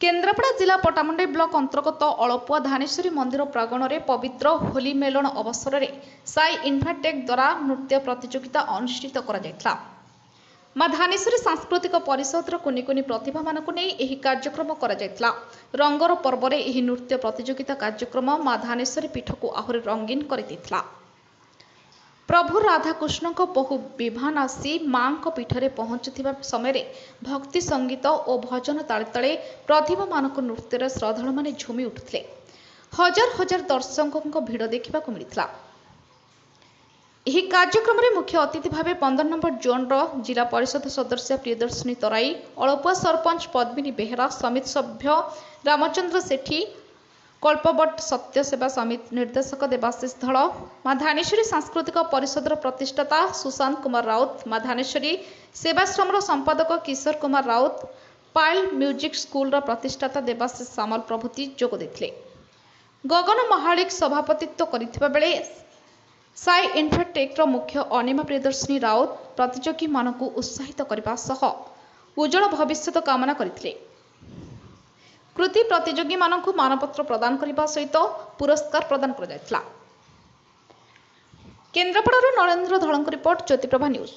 केन्द्रापड़ा जिला पटामुंडई ब्लॉक अंतर्गत अलपुआ धानेश्वरी मंदिर प्रांगण में पवित्र होली मेलन अवसर में साई इन्फाटेक द्वारा नृत्य प्रतियोगिता अनुष्ठित कर मां धानेश्वरी सांस्कृतिक परिषद कुनि कुनि प्रतिभा मानक नहीं यह कार्यक्रम कर रंगर पर्व में यह नृत्य प्रतियोगिता कार्यक्रम मां धानेश्वरी पीठ को आहरी रंगीन कर प्रभु राधाकृष्ण बहु विमान आसी मां पीठरे पहुंचुवा समय भक्ति संगीत और भजन ताले तले प्रतिभा मानक नृत्य श्रद्धालु माने झूमी उठुते हजार हजार दर्शकों भिड़ देखा मिलता। यह कार्यक्रम में मुख्य अतिथि भाव 15 नंबर जोन जिला परिषद सदस्य प्रियदर्शिनी तराई, अलपुआ सरपंच पद्मिनी बेहरा, समिति सभ्य रामचंद्र सेठी, कल्पवट सत्य सेवा समिति निर्देशक देवाशीष धड़, मां धानेश्वरी सांस्कृतिक परिषद प्रतिष्ठाता सुशांत कुमार राउत, मां धानेश्वरी सेवाश्रम संपादक किशोर कुमार राउत, पायल म्यूजिक स्कूल प्रतिष्ठाता देवाशीष सामल प्रभृति जोग देथिले। गगन महालिक सभापतित्व करिथिबा बेले साई इन्फाटेक्र मुख्य अनिमा प्रियदर्शिनी राउत प्रतियोगी मानक उत्साहित करने सह उज्जवल भविष्य कामना करथिले। कृति प्रतियोगी मानक मानपत्र प्रदान करने सहित पुरस्कार प्रदान कर केन्द्रापड़ा नरेंद्र धड़क रिपोर्ट ज्योतिप्रभा न्यूज।